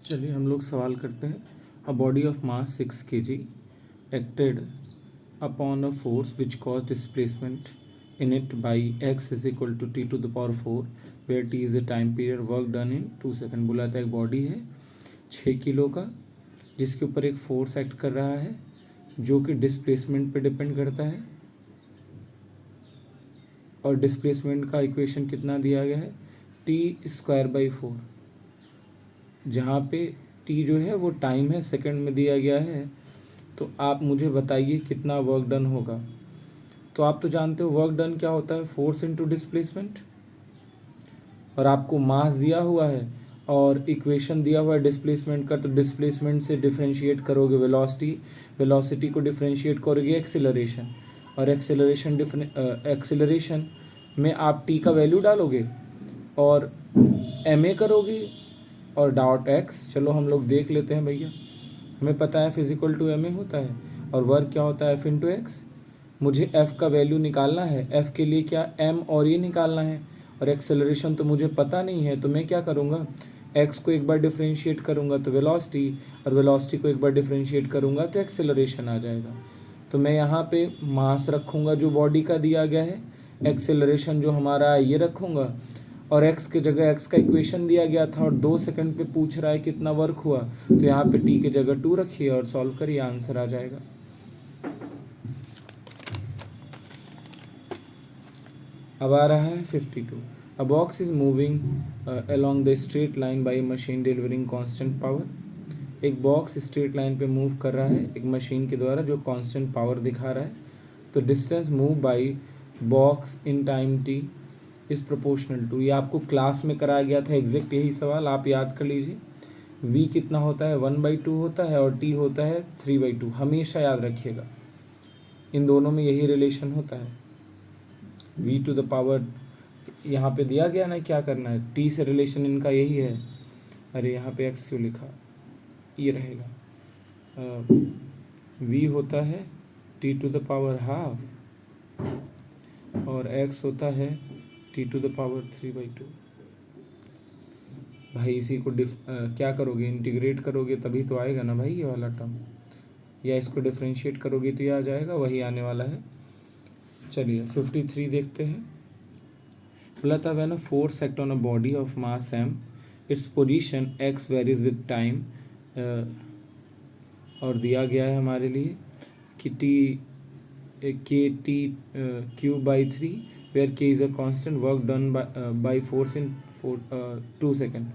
चलिए हम लोग सवाल करते हैं। A body of mass 6 kg acted upon a force which cause displacement in it by x is equal to t to the power 4 where t is the time period work done in 2 second. बोला था एक body है 6 kilo का जिसके ऊपर एक force act कर रहा है जो कि डिस्प्लेसमेंट पे डिपेंड करता है, और डिस्प्लेसमेंट का इक्वेशन कितना दिया गया है, t²/4, जहाँ पे t जो है वो टाइम है, सेकंड में दिया गया है। तो आप मुझे बताइए कितना वर्क डन होगा। तो आप तो जानते हो वर्क डन क्या होता है, फोर्स इनटू डिस्प्लेसमेंट, और आपको मास दिया हुआ है और इक्वेशन दिया हुआ है डिस्प्लेसमेंट का, तो डिस्प्लेसमेंट से डिफरेंशिएट करोगे वेलोसिटी, वेलोसिटी को डिफरेंशिएट करोगे एक्सेलरेशन, और एक्सेलरेशन में आप टी का वैल्यू डालोगे और एम ए करोगे और डॉट एक्स। चलो हम लोग देख लेते हैं भैया, हमें पता है फिजिकल टू एम ए होता है और वर्क क्या होता है एफ इंटू एक्स। मुझे एफ़ का वैल्यू निकालना है, एफ़ के लिए क्या एम और ये निकालना है, और एक्सेलरेशन तो मुझे पता नहीं है। तो मैं क्या करूँगा, एक्स को एक बार डिफरेंशिएट करूँगा तो वेलोसिटी, और वेलोसिटी को एक बार डिफरेंशिएट करूँगा तो एक्सेलरेशन आ जाएगा। तो मैं यहाँ पे मास रखूँगा जो बॉडी का दिया गया है, एक्सेलरेशन जो हमारा ये रखूँगा, और एक्स की जगह एक्स का इक्वेशन दिया गया था और 2 सेकंड पे पूछ रहा है कितना वर्क हुआ, तो यहाँ पे टी की जगह 2 रखिए और सॉल्व करिए, आंसर आ जाएगा। अब आ रहा है 52। अ box is moving along the straight line by machine delivering constant power. एक बॉक्स स्ट्रेट लाइन पे मूव कर रहा है एक मशीन के द्वारा जो कांस्टेंट पावर दिखा रहा है। तो distance move by box in time t is proportional to, ये आपको क्लास में कराया गया था एग्जैक्ट यही सवाल, आप याद कर लीजिए। v कितना होता है 1/2 होता है और t होता है 3/2, हमेशा याद रखिएगा, इन दोनों में यही रिलेशन होता है। v टू द पावर यहाँ पे दिया गया ना क्या करना है, t से रिलेशन इनका यही है। अरे यहाँ पे x क्यों लिखा, ये रहेगा v होता है t to the power half और x होता है t टू द पावर 3/2। भाई इसी को क्या करोगे, इंटीग्रेट करोगे तभी तो आएगा ना भाई ये वाला टर्म, या इसको डिफरेंशिएट करोगे तो ये आ जाएगा, वही आने वाला है। चलिए 53 देखते हैं। बोला था when a force act on a body of mass m its position x varies with time, और दिया गया है हमारे लिए कि kt³/3 where k is a constant, work done by force in 2 second.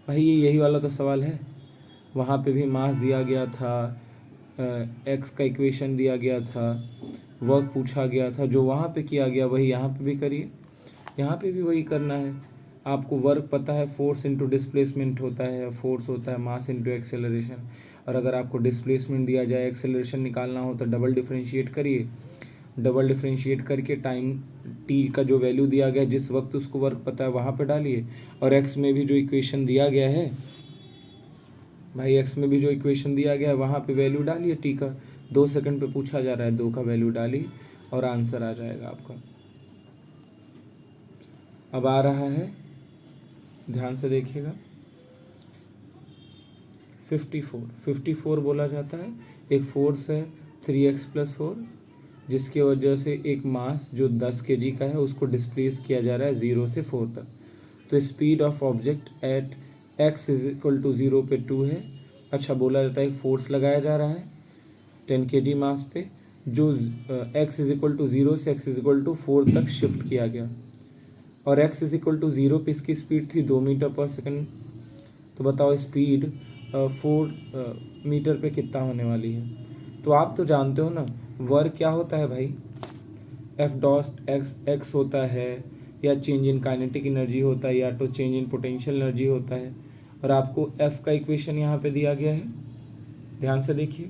भाई ये यही वाला तो सवाल है, वहाँ पे भी मास दिया गया था, एक्स का इक्वेशन दिया गया था, वर्क पूछा गया था, जो वहाँ पे किया गया वही यहाँ पे भी करिए, यहाँ पे भी वही करना है। आपको वर्क पता है फोर्स इनटू डिस्प्लेसमेंट होता है, फोर्स होता है मास इनटू एक्सेलरेशन, और अगर आपको डिस्प्लेसमेंट दिया जाए एक्सेलरेशन निकालना हो तो डबल डिफरेंशिएट करिए, डबल डिफरेंशिएट करके टाइम टी का जो वैल्यू दिया गया जिस वक्त उसको वर्क पता है वहाँ पे डालिए, और एक्स में भी जो इक्वेशन दिया गया है भाई, एक्स में भी जो इक्वेशन दिया गया है वहाँ पे वैल्यू डालिए टी का, 2 सेकंड पे पूछा जा रहा है, 2 का वैल्यू डालिए और आंसर आ जाएगा आपका। अब आ रहा है, ध्यान से देखिएगा 54 बोला जाता है एक फोर्स है 3x+4 जिसकी वजह से एक मास जो 10 kg का है उसको डिस्प्लेस किया जा रहा है 0 से 4 तक। तो speed of object at x is equal to 0 पे 2 है। अच्छा, बोला जाता है एक फोर्स लगाया जा रहा है 10 kg मास पे जो x इज इक्वल टू 0 से x इज इक्वल टू 4 तक शिफ्ट किया गया, और x इज इक्वल टू 0 पे इसकी स्पीड थी 2 मीटर पर सेकंड। तो बताओ स्पीड 4 मीटर पे कितना होने वाली है। तो आप तो जानते हो ना वर्क क्या होता है भाई, एफ डॉट एक्स होता है, या चेंज इन काइनेटिक एनर्जी होता है, या तो चेंज इन पोटेंशियल एनर्जी होता है, और आपको एफ का इक्वेशन यहाँ पे दिया गया है, ध्यान से देखिए।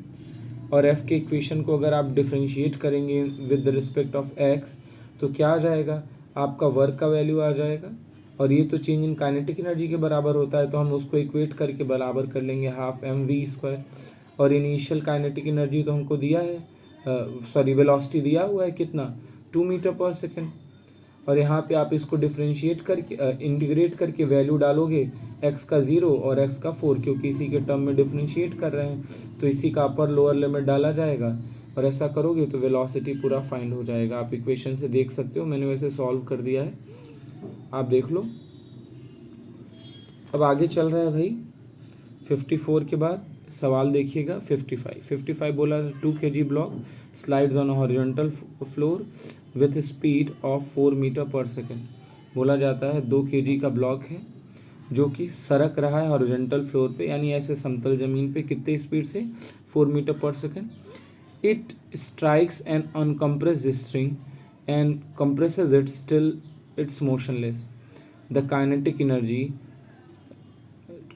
और एफ के इक्वेशन को अगर आप डिफरेंशिएट करेंगे विद रिस्पेक्ट ऑफ एक्स तो क्या आ जाएगा, आपका वर्क का वैल्यू आ जाएगा, और ये तो चेंज इन काइनेटिक एनर्जी के बराबर होता है, तो हम उसको इक्वेट करके बराबर कर लेंगे हाफ mv²। और इनिशियल काइनेटिक एनर्जी तो हमको दिया है, वेलोसिटी दिया हुआ है कितना 2 मीटर पर सेकेंड, और यहाँ पे आप इसको डिफ्रेंशिएट करके इंटीग्रेट करके वैल्यू डालोगे x का 0 और x का 4, क्योंकि इसी के टर्म में डिफ्रेंशिएट कर रहे हैं तो इसी का अपर लोअर लिमिट डाला जाएगा और ऐसा करोगे तो वेलोसिटी पूरा फाइंड हो जाएगा। आप इक्वेशन से देख सकते हो, मैंने वैसे सॉल्व कर दिया है, आप देख लो। अब आगे चल रहा है भाई 54 के बाद सवाल देखिएगा 55 बोला 2 kg block slides on horizontal floor with speed of 4 metre per second. बोला जाता है 2 kg का ब्लॉक है जो कि सरक रहा है हॉरिजॉन्टल फ्लोर पे, यानी ऐसे समतल जमीन पे कितने स्पीड से 4 metre per second. It strikes an uncompressed string and compresses it still it's motionless. The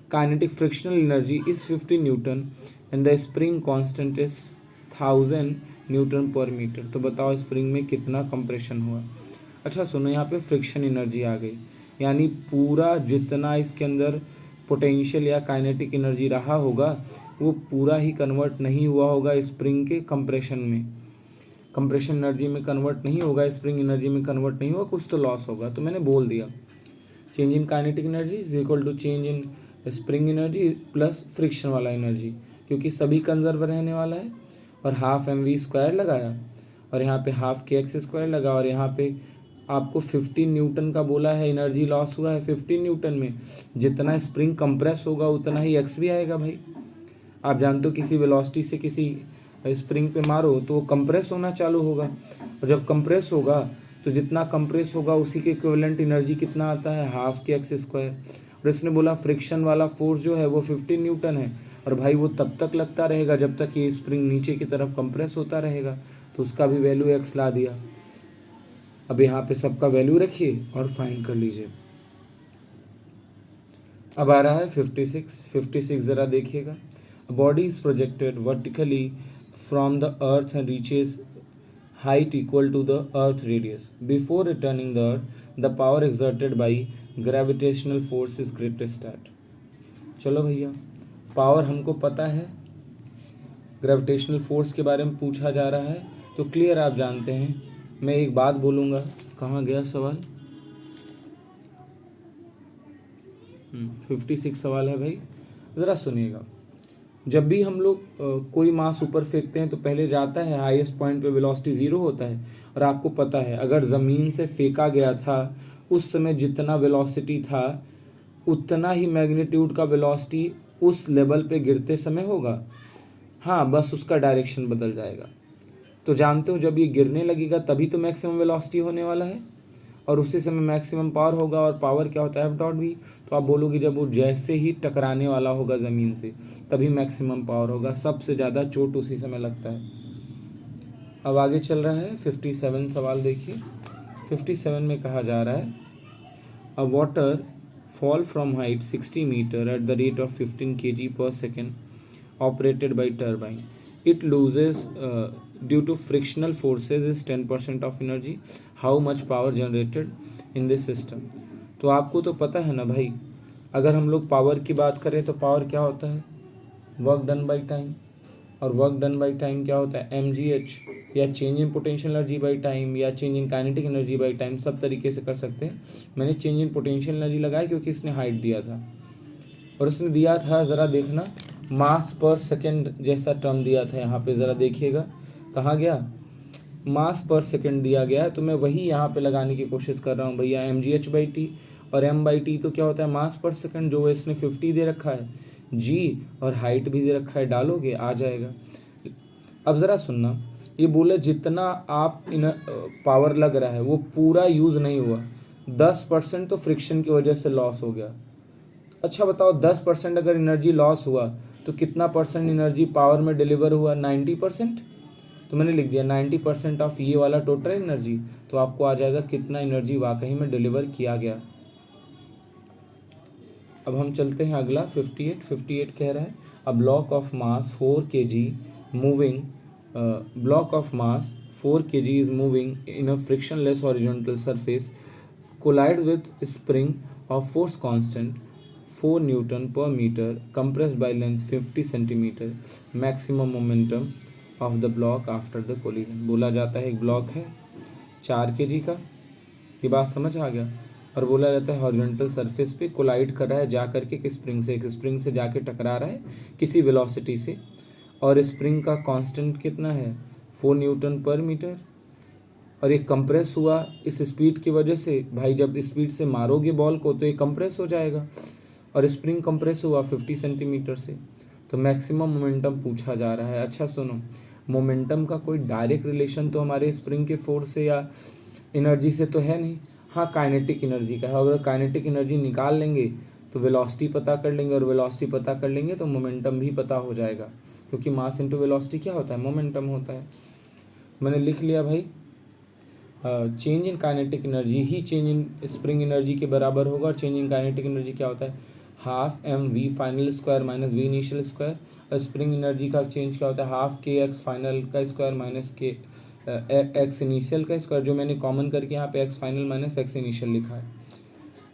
kinetic frictional energy is 50 Newton and the spring constant is 1000 Newton per meter। तो बताओ स्प्रिंग में कितना कंप्रेशन हुआ। अच्छा सुनो, यहाँ पे फ्रिक्शन एनर्जी आ गई, यानी पूरा जितना इसके अंदर पोटेंशियल या काइनेटिक एनर्जी रहा होगा वो पूरा ही कन्वर्ट नहीं हुआ होगा स्प्रिंग के कंप्रेशन में, कंप्रेशन एनर्जी में कन्वर्ट नहीं होगा, स्प्रिंग एनर्जी में कन्वर्ट नहीं होगा, कुछ तो लॉस होगा। तो मैंने बोल दिया change in kinetic energy is equal to change in spring energy plus friction वाला एनर्जी, क्योंकि सभी कंजर्व रहने वाला है। और हाफ mv² लगाया और यहाँ पे हाफ kx² लगा और यहाँ पे आपको 15 न्यूटन का बोला है, एनर्जी लॉस हुआ है 15 न्यूटन में। जितना स्प्रिंग कंप्रेस होगा उतना ही एक्स भी आएगा भाई। आप जानते हो किसी वेलोसिटी से किसी स्प्रिंग पे मारो तो वो कंप्रेस होना चालू होगा, और जब कंप्रेस होगा तो जितना कंप्रेस होगा उसी के इक्विवेलेंट एनर्जी कितना आता है, हाफ kx²। और इसने बोला फ्रिक्शन वाला फोर्स जो है वो 15 न्यूटन है, और भाई वो तब तक लगता रहेगा जब तक ये स्प्रिंग नीचे की तरफ कंप्रेस होता रहेगा, तो उसका भी वैल्यू x ला दिया। अब यहाँ पे सबका वैल्यू रखिए और फाइंड कर लीजिए। अब आ रहा है 56 ज़रा देखिएगा। Body is projected vertically from the earth and reaches height equal to the earth radius. Before returning the earth, the power exerted by gravitational force is greatest at। चलो भैया, पावर हमको पता है, ग्रेविटेशनल फोर्स के बारे में पूछा जा रहा है तो क्लियर आप जानते हैं। मैं एक बात बोलूँगा, कहाँ गया सवाल, 56 सवाल है भाई, ज़रा सुनिएगा। जब भी हम लोग कोई मास ऊपर फेंकते हैं तो पहले जाता है हाईएस्ट पॉइंट पे, वेलोसिटी 0 होता है। और आपको पता है अगर ज़मीन से फेंका गया था उस समय जितना वेलोसिटी था उतना ही मैग्नीट्यूड का वेलोसिटी उस लेवल पे गिरते समय होगा। हाँ, बस उसका डायरेक्शन बदल जाएगा। तो जानते हो जब ये गिरने लगेगा तभी तो मैक्सिमम वेलोसिटी होने वाला है, और उसी समय मैक्सिमम पावर होगा। और पावर क्या होता है, F.V। तो आप बोलोगे जब वो जैसे ही टकराने वाला होगा ज़मीन से तभी मैक्सिमम पावर होगा, सबसे ज़्यादा चोट उसी समय लगता है। अब आगे चल रहा है 57 सवाल देखिए। 57 में कहा जा रहा है a waterfall from height 60 metre at the rate of 15 kg per second operated by turbine. It loses due to frictional forces is 10% of energy. How much power generated in this system? तो आपको तो पता है ना भाई, अगर हम लोग पावर की बात करें तो पावर क्या होता है, वर्क डन बाई टाइम। और वर्क डन बाई टाइम क्या होता है, mgh, या change in potential energy by time या change in kinetic energy by time, सब तरीके से कर सकते हैं। मैंने चेंज इन पोटेंशियल एनर्जी लगाया क्योंकि इसने हाइट दिया था, और उसने दिया था ज़रा देखना मास पर सेकंड जैसा टर्म दिया था। यहाँ पे ज़रा देखिएगा कहाँ गया, मास पर सेकंड दिया गया है, तो मैं वही यहाँ पे लगाने की कोशिश कर रहा हूँ भैया, mgh/t। और m/t तो क्या होता है, मास पर सेकंड, जो इसने 50 दे रखा है, g और हाइट भी दे रखा है, डालोगे आ जाएगा। अब ज़रा सुनना, ये बोले जितना आप पावर लग रहा है वो पूरा यूज़ नहीं हुआ, 10% तो फ्रिक्शन की वजह से लॉस हो गया। अच्छा बताओ 10% अगर एनर्जी लॉस हुआ तो कितना परसेंट एनर्जी पावर में डिलीवर हुआ, 90%। तो मैंने लिख दिया 90% ऑफ ये वाला टोटल एनर्जी, तो आपको आ जाएगा कितना एनर्जी वाकई में डिलीवर किया गया। अब हम चलते हैं अगला 58 कह रहा है a block of mass 4 kg moving block of mass 4 kg is moving in a frictionless horizontal surface collides with spring of force constant 4 Newton per meter compressed by length 50 centimeter maximum momentum of the block after the collision। बोला जाता है एक block है 4 kg का, ये बात समझ आ गया। और बोला जाता है हॉरिजॉन्टल सरफेस पे कोलाइड कर रहा है जा करके एक स्प्रिंग से जाके टकरा रहा है किसी वेलोसिटी से, और स्प्रिंग का कांस्टेंट कितना है 4 न्यूटन पर मीटर, और ये कंप्रेस हुआ इस स्पीड की वजह से। भाई जब स्पीड से मारोगे बॉल को तो ये कंप्रेस हो जाएगा, और स्प्रिंग कंप्रेस हुआ 50 सेंटीमीटर से, तो मैक्सिमम मोमेंटम पूछा जा रहा है। अच्छा सुनो, मोमेंटम का कोई डायरेक्ट रिलेशन तो हमारे स्प्रिंग के फोर्स से या एनर्जी से तो है नहीं, हाँ काइनेटिक एनर्जी का है। अगर काइनेटिक एनर्जी निकाल लेंगे तो वेलोसिटी पता कर लेंगे, और वेलोसिटी पता कर लेंगे तो मोमेंटम भी पता हो जाएगा, क्योंकि मास इंटू वेलोसिटी क्या होता है, मोमेंटम होता है। मैंने लिख लिया भाई, change in kinetic energy he change in spring energy के बराबर होगा। और चेंज इन काइनेटिक एनर्जी क्या होता है, half m v final square minus v initial square. और स्प्रिंग एनर्जी का चेंज क्या होता है, हाफ के एक्स फाइनल का square minus k x initial का स्क्वायर, जो मैंने कॉमन करके यहाँ पे x final minus x initial लिखा है।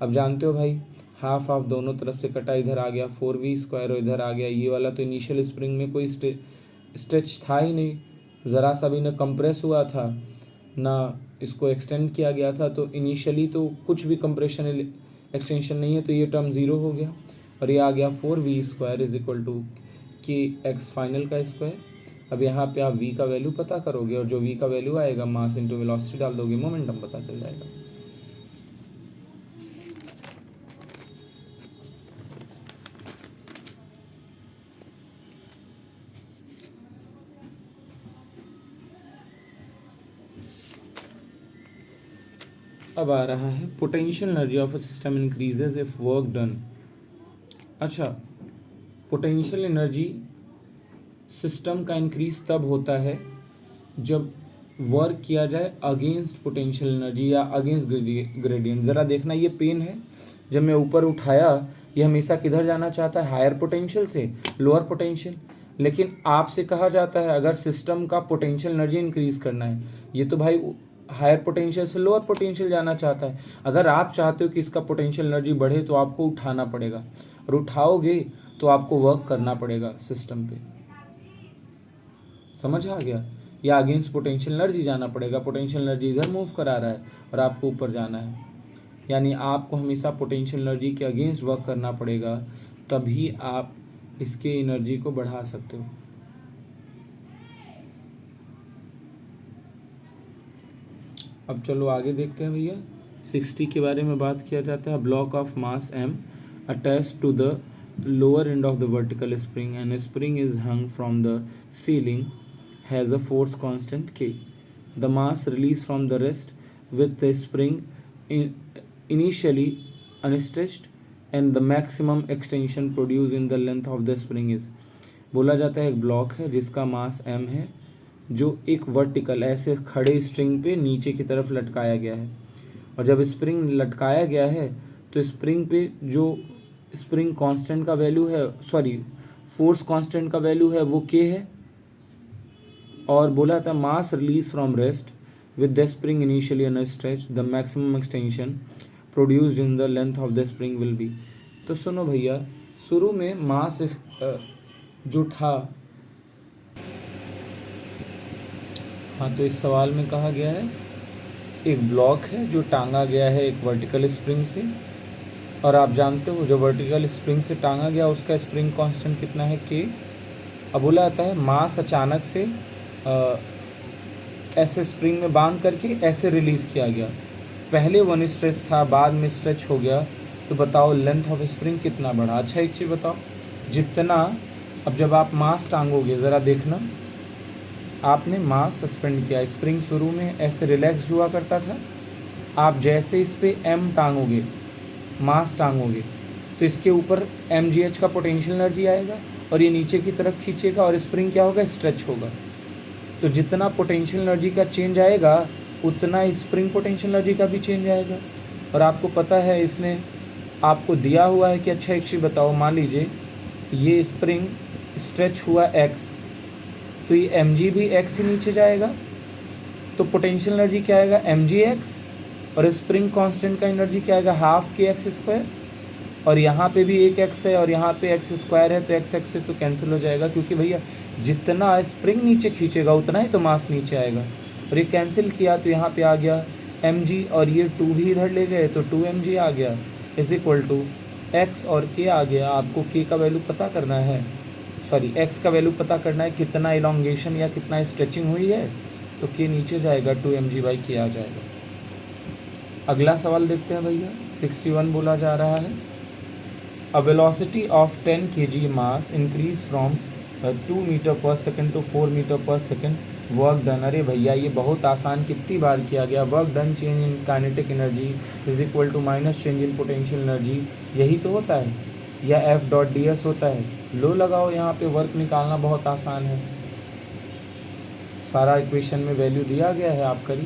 अब जानते हो भाई, हाफ हाफ दोनों तरफ से कटा, इधर आ गया 4v स्क्वायर और इधर आ गया ये वाला। तो इनिशियल स्प्रिंग में कोई स्ट्रेच था ही नहीं, ज़रा सा भी ना कंप्रेस हुआ था ना इसको एक्सटेंड किया गया था, तो इनिशियली तो कुछ भी कंप्रेशन एक्सटेंशन नहीं है, तो ये टर्म ज़ीरो हो गया। और ये आ गया 4v square is equal to k x final का स्क्वायर। अब यहाँ पे आप v का वैल्यू पता करोगे, और जो v का वैल्यू आएगा मास इंटू वेलोसिटी डाल दोगे, मोमेंटम पता चल जाएगा। अब आ रहा है potential energy of a system increases if work done. अच्छा, पोटेंशियल एनर्जी सिस्टम का इंक्रीज तब होता है जब वर्क किया जाए अगेंस्ट पोटेंशियल एनर्जी या अगेंस्ट ग्रेडियंट। ज़रा देखना, ये पेन है जब मैं ऊपर उठाया, ये हमेशा किधर जाना चाहता है, हायर पोटेंशियल से लोअर पोटेंशियल। लेकिन आपसे कहा जाता है अगर सिस्टम का पोटेंशियल एनर्जी इंक्रीज करना है, ये तो भाई हायर पोटेंशियल से लोअर पोटेंशियल जाना चाहता है। अगर आप चाहते हो कि इसका पोटेंशियल एनर्जी बढ़े तो आपको उठाना पड़ेगा, और उठाओगे तो आपको वर्क करना पड़ेगा सिस्टम पे। समझ आ गया, या अगेंस्ट पोटेंशियल एनर्जी जाना पड़ेगा। पोटेंशियल एनर्जी इधर मूव करा रहा है और आपको ऊपर जाना है, यानी आपको हमेशा पोटेंशियल एनर्जी के अगेंस्ट वर्क करना पड़ेगा, तभी आप इसके एनर्जी को बढ़ा सकते हो। अब चलो आगे देखते हैं भैया, 60 के बारे में बात किया जाता है। Block of mass m attach to the lower end of the vertical spring and spring is hung from the ceiling has a force constant k. The mass released from the rest with the spring initially unstretched and the maximum extension produced in the length of the spring is। बोला जाता है एक block है जिसका मास m है, जो एक vertical ऐसे खड़े स्ट्रिंग पे नीचे की तरफ लटकाया गया है। और जब स्प्रिंग लटकाया गया है तो स्प्रिंग पे जो स्प्रिंग कांस्टेंट का वैल्यू है, सॉरी फोर्स कांस्टेंट का वैल्यू है वो k है। और बोला था mass release from rest with the spring initially unstretched the maximum extension produced in the length of the spring will be. तो सुनो भैया, शुरू में मास जो था, हाँ तो इस सवाल में कहा गया है एक ब्लॉक है जो टांगा गया है एक वर्टिकल स्प्रिंग से, और आप जानते हो जो वर्टिकल स्प्रिंग से टांगा गया उसका स्प्रिंग कांस्टेंट कितना है k। अब बोला जाता है मास अचानक से ऐसे स्प्रिंग में बांध करके ऐसे रिलीज़ किया गया, पहले वन स्ट्रेच था बाद में स्ट्रेच हो गया, तो बताओ लेंथ ऑफ स्प्रिंग कितना बढ़ा। अच्छा एक चीज़ बताओ, जितना अब जब आप मास टांगोगे, ज़रा देखना, आपने मास सस्पेंड किया, स्प्रिंग शुरू में ऐसे रिलैक्स हुआ करता था, आप जैसे इस पर m टांगोगे, मास टांगोगे, तो इसके ऊपर mgh का पोटेंशियल एनर्जी आएगा और ये नीचे की तरफ खींचेगा और स्प्रिंग क्या होगा, स्ट्रेच होगा। तो जितना पोटेंशियल एनर्जी का चेंज आएगा उतना स्प्रिंग पोटेंशियल एनर्जी का भी चेंज आएगा। और आपको पता है इसने आपको दिया हुआ है कि अच्छा एक चीज़ बताओ, मान लीजिए ये स्प्रिंग स्ट्रेच हुआ x, तो ये mg भी x से नीचे जाएगा, तो पोटेंशियल एनर्जी क्या आएगा mgx, और स्प्रिंग कांस्टेंट का एनर्जी क्या आएगा हाफ के एक्स स्क्वायर। और यहाँ पे भी एक x है और यहाँ पे x स्क्वायर है, तो x से तो कैंसिल हो जाएगा, क्योंकि भैया जितना स्प्रिंग नीचे खींचेगा उतना ही तो मास नीचे आएगा। और ये कैंसिल किया तो यहाँ पे आ गया mg और ये 2 भी इधर ले गए तो 2mg आ गया इज इक्वल टू x और k आ गया। आपको k का वैल्यू पता करना है, सॉरी x का वैल्यू पता करना है कितना इलोंगेशन या कितना स्ट्रेचिंग हुई है, तो k नीचे जाएगा 2mg/k आ जाएगा। अगला सवाल देखते हैं भैया। 61 बोला जा रहा है a velocity of 10 kg mass increase from 2 metre per second to 4 metre per second, work done. अरे भैया ये बहुत आसान कितनी बार किया गया। Work done change in kinetic energy is equal to minus change in potential energy, यही तो होता है, या F.ds होता है। लो लगाओ, यहाँ पे वर्क निकालना बहुत आसान है, सारा इक्वेशन में वैल्यू दिया गया है, आप करिए।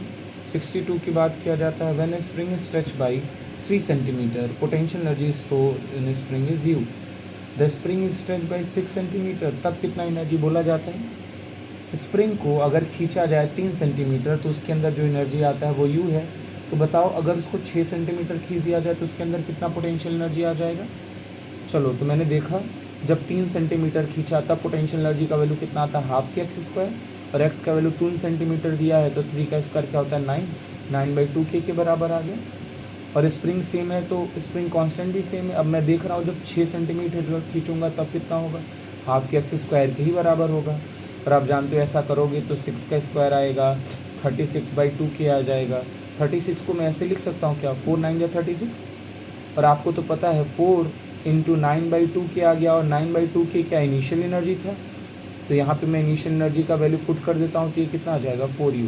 62 की बात किया जाता है when A spring is stretch by 3 centimetre potential energy store in spring is you. The spring is stretch by 6 centimetre, तब कितना एनर्जी बोला जाता है। स्प्रिंग को अगर खींचा जाए 3 सेंटीमीटर तो उसके अंदर जो एनर्जी आता है वो यू है। तो बताओ अगर उसको 6 सेंटीमीटर खींच दिया जाए तो उसके अंदर कितना पोटेंशियल एनर्जी आ जाएगा। चलो तो मैंने देखा जब 3 सेंटीमीटर खींचा तब पोटेंशियल एनर्जी का वैल्यू कितना आता है, हाफ के एक्स स्क्वायर, और एक्स का वैल्यू 3 सेंटीमीटर दिया है तो 3 का स्क्वायर क्या होता है 9/2 के बराबर आ गया। और स्प्रिंग सेम है तो स्प्रिंग कांस्टेंट भी सेम है। अब मैं देख रहा हूँ जब 6 सेंटीमीटर खींचूंगा तब कितना होगा, हाफ के एक्स स्क्वायर के ही बराबर होगा। और आप जानते हो ऐसा करोगे तो 6 का स्क्वायर आएगा 36/2 के आ जाएगा। 36 को मैं ऐसे लिख सकता हूँ क्या, 4 9 या 36। और आपको तो पता है 4 इंटू 9/2 के आ गया, और 9/2 के क्या इनिशियल एनर्जी था, तो यहाँ पे मैं इनिशियल एनर्जी का वैल्यू पुट कर देता हूँ तो ये कितना आ जाएगा 4u।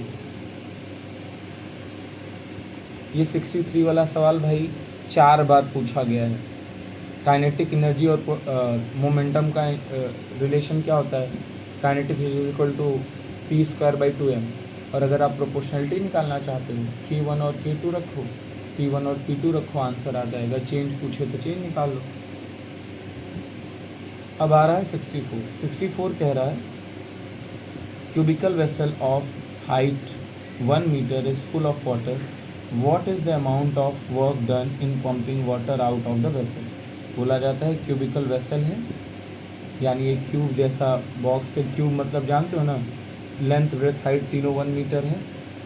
ये 63 वाला सवाल भाई 4 बार पूछा गया है। काइनेटिक एनर्जी और मोमेंटम का रिलेशन क्या होता है, kinetic is equal to p²/2m। और अगर आप प्रोपोर्शनलिटी निकालना चाहते हो k1 और k2 रखो, p1 और p2 रखो, आंसर आ जाएगा। चेंज पूछे तो चेंज निकाल लो। अब आ रहा है 64 कह रहा है cubical vessel of height 1 metre is full of water, what is the amount of work done in pumping water out of the vessel. बोला जाता है क्यूबिकल वेसल है, यानी एक क्यूब जैसा बॉक्स है। क्यूब मतलब जानते हो ना, लेंथ ब्रेथ हाइट तीनों 1 मीटर है।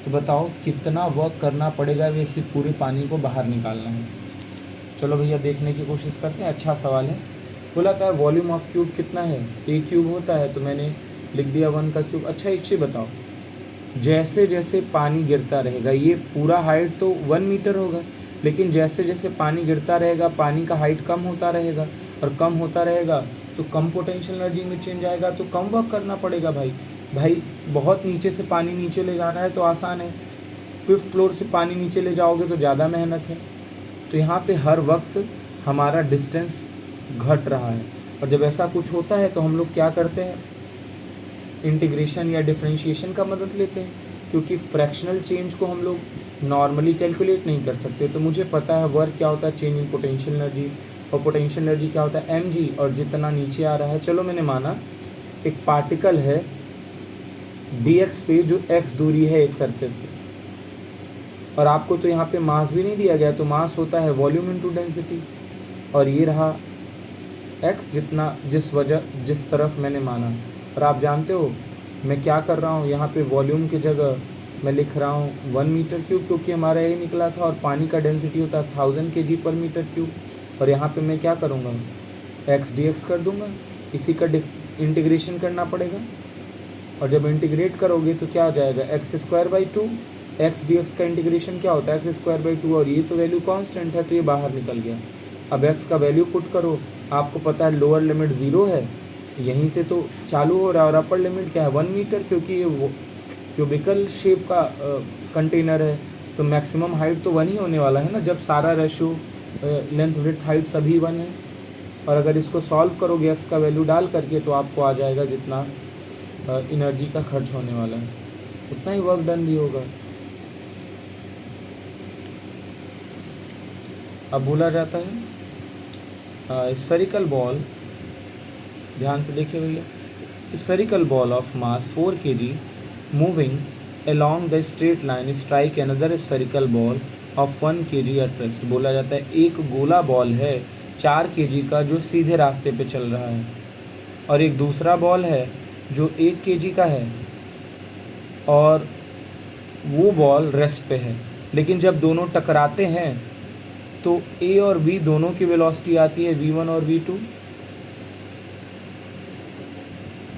तो बताओ कितना वर्क करना पड़ेगा वैसे पूरे पानी को बाहर निकालना है। चलो भैया देखने की कोशिश करते हैं, अच्छा सवाल है। बोला था वॉल्यूम ऑफ क्यूब कितना है, ए क्यूब होता है तो मैंने लिख दिया 1 का क्यूब। अच्छा एक चीज़ बताओ, जैसे जैसे पानी गिरता रहेगा, ये पूरा हाइट तो 1 मीटर होगा, लेकिन जैसे जैसे पानी गिरता रहेगा पानी का हाइट कम होता रहेगा, और कम होता रहेगा तो कम पोटेंशियल एनर्जी में चेंज आएगा, तो कम वर्क करना पड़ेगा। भाई बहुत नीचे से पानी नीचे ले जाना है तो आसान है, 5th फ्लोर से पानी नीचे ले जाओगे तो ज़्यादा मेहनत है। तो यहाँ पे हर वक्त हमारा डिस्टेंस घट रहा है, और जब ऐसा कुछ होता है तो हम लोग क्या करते हैं, इंटीग्रेशन या डिफरेंशिएशन का मदद लेते हैं, क्योंकि फ्रैक्शनल चेंज को हम लोग नॉर्मली कैलकुलेट नहीं कर सकते। तो मुझे पता है वर्क क्या होता है, चेंज इन पोटेंशियल एनर्जी, और पोटेंशियल एनर्जी क्या होता है mg, और जितना नीचे आ रहा है। चलो मैंने माना एक पार्टिकल है dx पे जो x दूरी है एक सरफेस से, और आपको तो यहाँ पे मास भी नहीं दिया गया, तो मास होता है वॉल्यूम इनटू डेंसिटी, और ये रहा x जिस तरफ मैंने माना। और आप जानते हो मैं क्या कर रहा हूँ, यहाँ पे वॉल्यूम की जगह मैं लिख रहा हूँ 1 मीटर क्यूब, क्योंकि हमारा यही निकला था, और पानी का डेंसिटी होता है 1000 kg/m³। और यहाँ पे मैं क्या करूँगा, x dx कर दूँगा, इसी का इंटीग्रेशन करना पड़ेगा। और जब इंटीग्रेट करोगे तो क्या आ जाएगा x²/2, x dx का इंटीग्रेशन क्या होता है x²/2, और ये तो वैल्यू कांस्टेंट है तो ये बाहर निकल गया। अब x का वैल्यू पुट करो, आपको पता है लोअर लिमिट 0 है, यहीं से तो चालू हो रहा है, और अपर लिमिट क्या है 1 मीटर, क्योंकि ये वो क्यूबिकल शेप का कंटेनर है, तो मैक्सिमम हाइट तो 1 ही होने वाला है ना, जब सारा रेशो लेंथ विड्थ हाइट सभी 1 है। और अगर इसको सॉल्व करोगे x का वैल्यू डाल करके तो आपको आ जाएगा जितना एनर्जी का खर्च होने वाला है उतना ही वर्क डन भी होगा। अब बोला जाता है स्फेरिकल बॉल, ध्यान से देखिए भैया, spherical ball of mass 4 kg moving along the straight line strike another spherical ball of 1 kg at rest. बोला जाता है एक गोला बॉल है 4 kg का जो सीधे रास्ते पे चल रहा है, और एक दूसरा बॉल है जो 1 kg का है और वो बॉल रेस्ट पे है। लेकिन जब दोनों टकराते हैं तो ए और बी दोनों की वेलोसिटी आती है v1 और v2,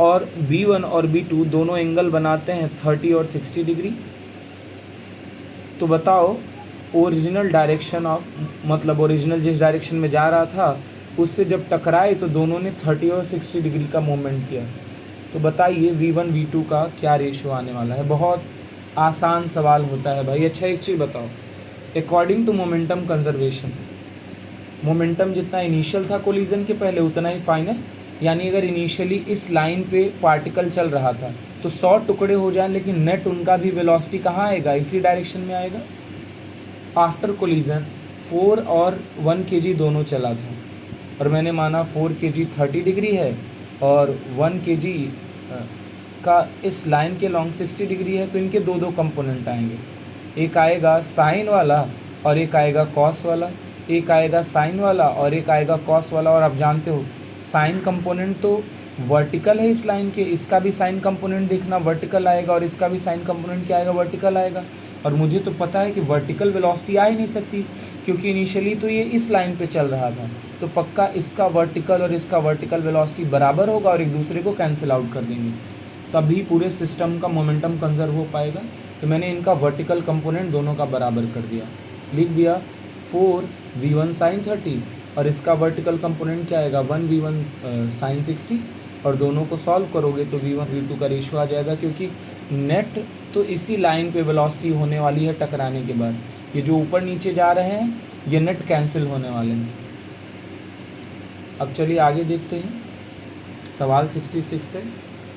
और v1 और v2 दोनों एंगल बनाते हैं 30 और 60 डिग्री। तो बताओ ओरिजिनल डायरेक्शन ऑफ, मतलब ओरिजिनल जिस डायरेक्शन में जा रहा था उससे जब टकराए तो दोनों ने 30 और 60 डिग्री का मूवमेंट किया। तो बताइए v1 v2 का क्या रेशियो आने वाला है। बहुत आसान सवाल होता है भाई। अच्छा एक चीज़ बताओ, according to momentum conservation, momentum जितना इनिशियल था कोलिजन के पहले उतना ही फाइनल, यानी अगर इनिशियली इस लाइन पे पार्टिकल चल रहा था तो 100 टुकड़े हो जाए, लेकिन नेट उनका भी वेलोसिटी कहाँ आएगा, इसी डायरेक्शन में आएगा। आफ्टर कोलिजन 4 और 1 kg दोनों चला था, और मैंने माना 4 kg 30 डिग्री है और 1 kg का इस लाइन के लॉन्ग 60 डिग्री है, तो इनके दो दो कंपोनेंट आएंगे, एक आएगा साइन वाला और एक आएगा कॉस वाला, एक आएगा साइन वाला और एक आएगा कॉस वाला। और आप जानते हो साइन कंपोनेंट तो वर्टिकल है इस लाइन के, इसका भी साइन कंपोनेंट देखना वर्टिकल आएगा और इसका भी साइन कंपोनेंट क्या आएगा, वर्टिकल आएगा। और मुझे तो पता है कि वर्टिकल वेलोसिटी आ ही नहीं सकती, क्योंकि इनिशियली तो ये इस लाइन पे चल रहा था, तो पक्का इसका वर्टिकल और इसका वर्टिकल वेलोसिटी बराबर होगा और एक दूसरे को कैंसिल आउट कर देंगे, तभी पूरे सिस्टम का मोमेंटम कंजर्व हो पाएगा। तो मैंने इनका वर्टिकल कंपोनेंट दोनों का बराबर कर दिया, लिख दिया 4v1 sin 30 और इसका वर्टिकल कंपोनेंट क्या आएगा 1v1 sin 60, और दोनों को सॉल्व करोगे तो v1 v2 का रेशियो आ जाएगा, क्योंकि नेट तो इसी लाइन पे वेलोसिटी होने वाली है टकराने के बाद। ये जो ऊपर नीचे जा रहे हैं ये नेट कैंसिल होने वाले हैं। अब चलिए आगे देखते हैं। सवाल 66 से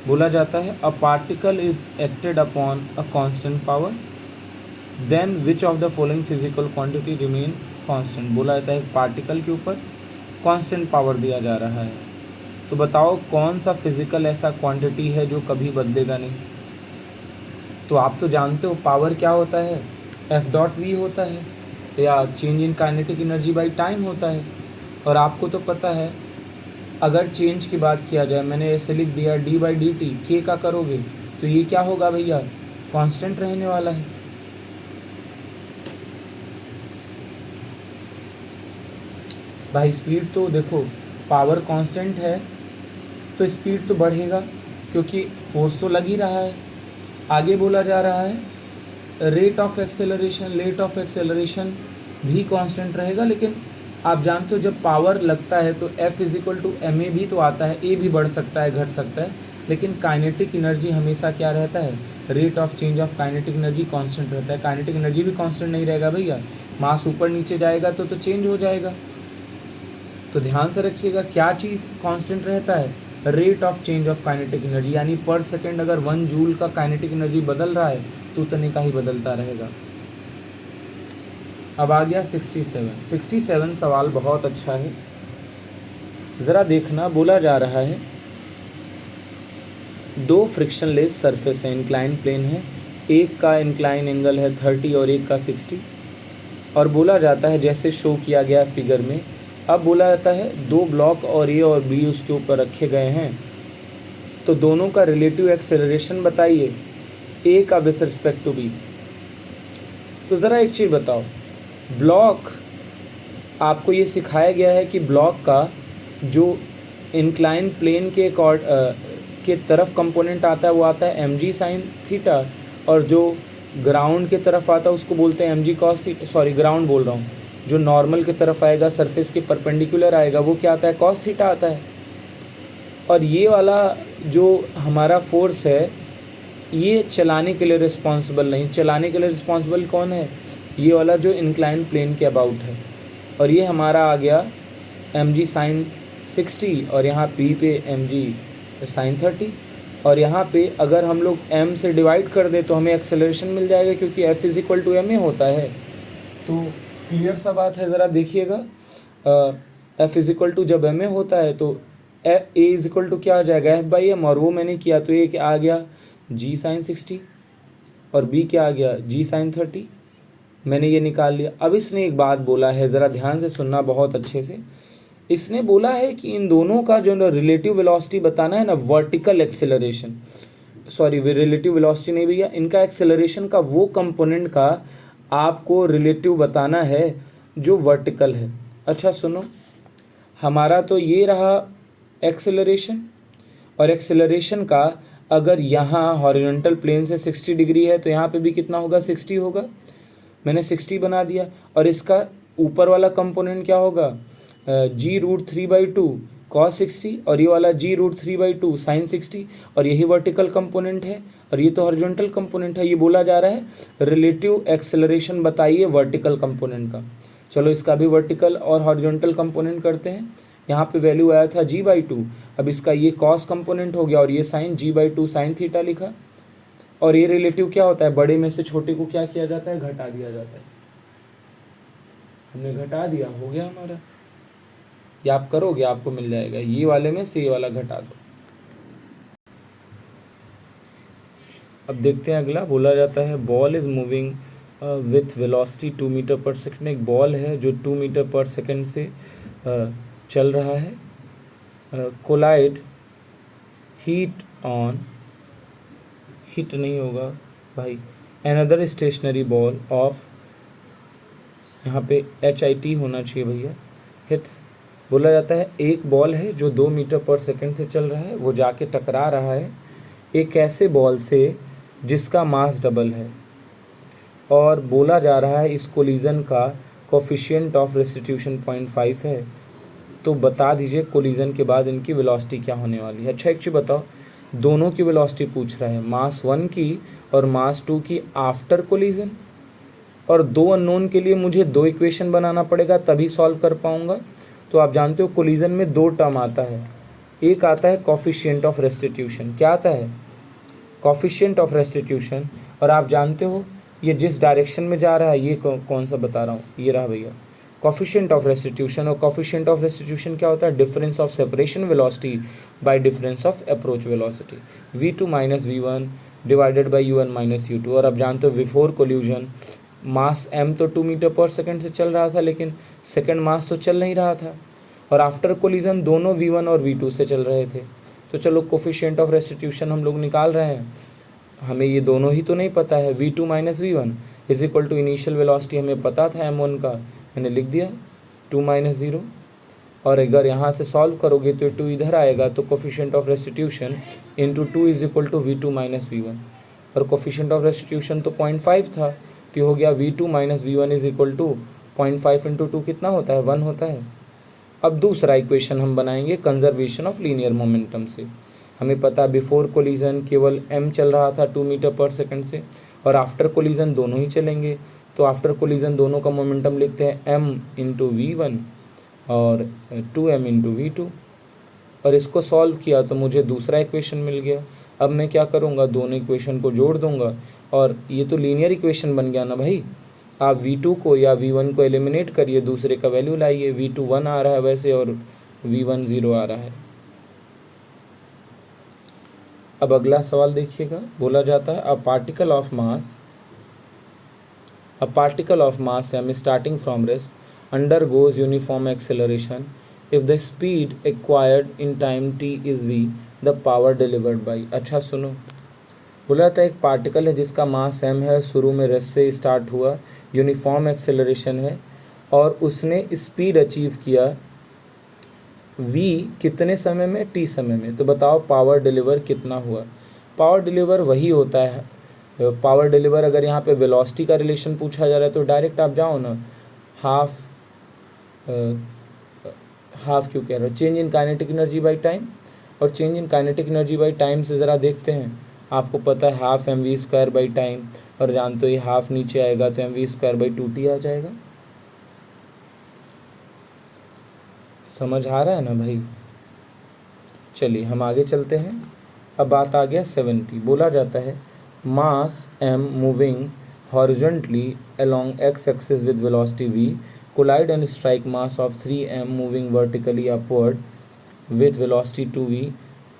बोला जाता है a particle is acted upon a constant power, then which of the following physical quantity remain constant. बोला जाता है एक पार्टिकल के ऊपर कांस्टेंट पावर दिया जा रहा है, तो बताओ कौन सा फिजिकल ऐसा क्वांटिटी है जो कभी बदलेगा नहीं। तो आप तो जानते हो पावर क्या होता है, F.V होता है, या change in kinetic energy by time होता है। और आपको तो पता है अगर चेंज की बात किया जाए, मैंने ऐसे लिख दिया d/dt k का करोगे तो ये क्या होगा भैया, कांस्टेंट रहने वाला है। भाई स्पीड तो देखो, पावर कांस्टेंट है तो स्पीड तो बढ़ेगा, क्योंकि फोर्स तो लग ही रहा है। आगे बोला जा रहा है रेट ऑफ एक्सेलरेशन भी कांस्टेंट रहेगा, लेकिन आप जानते हो जब पावर लगता है तो F = ma भी तो आता है, a भी बढ़ सकता है घट सकता है, लेकिन काइनेटिक एनर्जी हमेशा क्या रहता है, rate of change of kinetic energy constant रहता है। काइनेटिक एनर्जी भी कांस्टेंट नहीं रहेगा भैया, मास ऊपर नीचे जाएगा तो चेंज हो जाएगा। तो ध्यान से रखिएगा क्या चीज़ कांस्टेंट रहता है, rate of change of kinetic energy, यानी पर सेकेंड अगर 1 जूल का काइनेटिक एनर्जी बदल रहा है तो उतने का ही बदलता रहेगा। अब आ गया 67 सवाल बहुत अच्छा है, ज़रा देखना। बोला जा रहा है दो फ्रिक्शनलेस सरफेस है, इंक्लाइन प्लेन है, एक का इंक्लाइन एंगल है 30 और एक का 60, और बोला जाता है जैसे शो किया गया फिगर में। अब बोला जाता है दो ब्लॉक और ए और बी उसके ऊपर रखे गए हैं, तो दोनों का रिलेटिव एक्सेलरेशन बताइए, ए का विथ रिस्पेक्ट टू बी। तो ज़रा एक चीज़ बताओ, ब्लॉक आपको ये सिखाया गया है कि ब्लॉक का जो इंक्लाइन प्लेन के तरफ कंपोनेंट आता है वो आता है mg sin थीटा, और जो ग्राउंड की तरफ आता है उसको बोलते हैं mg cos theta, sorry ground बोल रहा हूँ, जो नॉर्मल की तरफ आएगा सरफेस के परपेंडिकुलर आएगा वो क्या आता है, cos थीटा आता है। और ये वाला जो हमारा फोर्स है ये चलाने के लिए रिस्पॉन्सिबल नहीं, चलाने के लिए रिस्पॉन्सिबल कौन है, ये वाला जो इंक्लाइन प्लेन के अबाउट है। और ये हमारा आ गया mg sin 60 और यहाँ p पे mg sin 30, और यहाँ पे अगर हम लोग m से डिवाइड कर दे तो हमें एक्सेलरेशन मिल जाएगा, क्योंकि F = ma होता है। तो क्लियर सा बात है, ज़रा देखिएगा। F जब ma होता है तो a क्या आ जाएगा F/m, और वो मैंने किया तो ये आ गया g sin 60 और b क्या आ गया g sin 30, मैंने ये निकाल लिया। अब इसने एक बात बोला है, ज़रा ध्यान से सुनना बहुत अच्छे से। इसने बोला है कि इन दोनों का जो रिलेटिव वेलोसिटी बताना है ना, vertical acceleration, sorry relative velocity नहीं भैया, इनका एक्सेलरेशन का वो कंपोनेंट का आपको रिलेटिव बताना है जो वर्टिकल है। अच्छा सुनो, हमारा तो ये रहा एक्सेलरेशन, और एक्सेलरेशन का अगर यहाँ हॉरिजॉन्टल प्लेन से 60 डिग्री है तो यहाँ पे भी कितना होगा, 60 होगा। मैंने 60 बना दिया। और इसका ऊपर वाला कंपोनेंट क्या होगा, G√3/2 cos 60, और ये वाला G√3/2 sin 60, और यही वर्टिकल कंपोनेंट है और ये तो हॉरिजॉन्टल कंपोनेंट है। ये बोला जा रहा है रिलेटिव एक्सेलरेशन बताइए वर्टिकल कंपोनेंट का। चलो इसका भी वर्टिकल और हॉरिजॉन्टल कंपोनेंट करते हैं। यहाँ पे वैल्यू आया था G/2, अब इसका ये कॉस कंपोनेंट हो गया और ये साइन G/2 साइन थीटा लिखा। और ये रिलेटिव क्या होता है, बड़े में से छोटे को क्या किया जाता है, घटा दिया जाता है। हमने घटा दिया, हो गया हमारा। ये आप करोगे आपको मिल जाएगा, ये वाले में से ये वाला घटा दो। अब देखते हैं अगला, बोला जाता है ball is moving with velocity 2 metre per second. एक बॉल है जो 2 मीटर पर सेकेंड से चल रहा है। कोलाइड हीट ऑन, हिट नहीं होगा भाई, अनदर स्टेशनरी बॉल ऑफ, यहाँ पे HIT होना चाहिए भैया, हिट्स। बोला जाता है एक बॉल है जो 2 मीटर पर सेकेंड से चल रहा है, वो जाके टकरा रहा है एक ऐसे बॉल से जिसका मास डबल है, और बोला जा रहा है इस कोलिजन का कोफिशिएंट ऑफ रेस्टिट्यूशन 0.5 है। तो बता दीजिए कोलिजन के बाद इनकी वेलोसिटी क्या होने वाली है। अच्छा एक चीज़ बताओ, दोनों की वेलोसिटी पूछ रहा है, मास 1 की और मास 2 की आफ्टर कोलिजन, और दो अननोन के लिए मुझे 2 इक्वेशन बनाना पड़ेगा तभी सॉल्व कर पाऊंगा। तो आप जानते हो कोलिजन में 2 टर्म आता है, एक आता है कोफिशिएंट ऑफ रेस्टिट्यूशन। क्या आता है, कोफिशिएंट ऑफ रेस्टिट्यूशन। और आप जानते हो ये जिस डायरेक्शन में जा रहा है, ये कौन सा बता रहा हूँ, ये रहा भैया कोफिशिएंट ऑफ रेस्टिट्यूशन। और कोफिशिएंट ऑफ रेस्टिट्यूशन क्या होता है, difference of separation velocity bye difference of approach velocity, V2 - V1 divided by U1 - U2। और आप जानते हो बिफोर कोल्यूजन मास m तो 2 मीटर पर सेकेंड से चल रहा था, लेकिन सेकेंड मास तो चल नहीं रहा था, और आफ्टर कोलिजन दोनों V1 और V2 से चल रहे थे। तो चलो कोफिशिएंट ऑफ रेस्टिट्यूशन हम लोग निकाल रहे हैं, हमें ये दोनों ही तो नहीं पता है। V2 - V1 is equal to initial velocity हमें पता था m1 का, मैंने लिख दिया 2 - 0। और अगर यहाँ से सॉल्व करोगे तो 2 इधर आएगा, तो coefficient of restitution into 2 is equal to V2 - V1, और कोफिशिएंट ऑफ रेस्टिट्यूशन तो 0.5 था, तो हो गया V2 - V1 is equal to 0.5 into 2 कितना होता है, 1 होता है। अब दूसरा इक्वेशन हम बनाएंगे कंजर्वेशन ऑफ लीनियर मोमेंटम से। हमें पता बिफोर कोलिजन केवल m चल रहा था 2 मीटर पर सेकेंड से, और आफ्टर कोलिजन दोनों ही चलेंगे। तो आफ्टर कोलिजन दोनों का मोमेंटम लिखते हैं m इंटू V1 और 2m इंटू V2। और इसको सॉल्व किया तो मुझे दूसरा इक्वेशन मिल गया। अब मैं क्या करूँगा, दोनों इक्वेशन को जोड़ दूंगा, और ये तो लीनियर इक्वेशन बन गया ना भाई। आप V2 को या V1 को एलिमिनेट करिए, दूसरे का वैल्यू लाइए। V2 1 आ रहा है वैसे, और V1 0 आ रहा है। अब अगला सवाल देखिएगा, बोला जाता है a particle of mass m starting from rest undergoes uniform acceleration if the speed acquired in time t is v, the power delivered by। अच्छा सुनो, बोला जाता है एक पार्टिकल है जिसका मास m है, शुरू में रेस्ट से स्टार्ट हुआ, यूनिफॉर्म एक्सेलरेशन है, और उसने स्पीड अचीव किया v कितने समय में, t समय में। तो बताओ पावर डिलीवर कितना हुआ। पावर डिलीवर वही होता है, पावर डिलीवर अगर यहाँ पे वेलोसिटी का रिलेशन पूछा जा रहा है तो डायरेक्ट आप जाओ ना, हाफ क्यों कह रहा हूँ, change in kinetic energy by time. और change in kinetic energy by time से ज़रा देखते हैं, आपको पता है हाफ mv² बाई टाइम, और जानते हो ये हाफ नीचे आएगा तो mv² बाई 2t आ जाएगा। समझ आ रहा है ना भाई। चलिए हम आगे चलते हैं। अब बात आ गया 70। बोला जाता है मास m moving horizontally along x axis with velocity v collide and strike mass of 3m moving vertically upward with velocity 2v,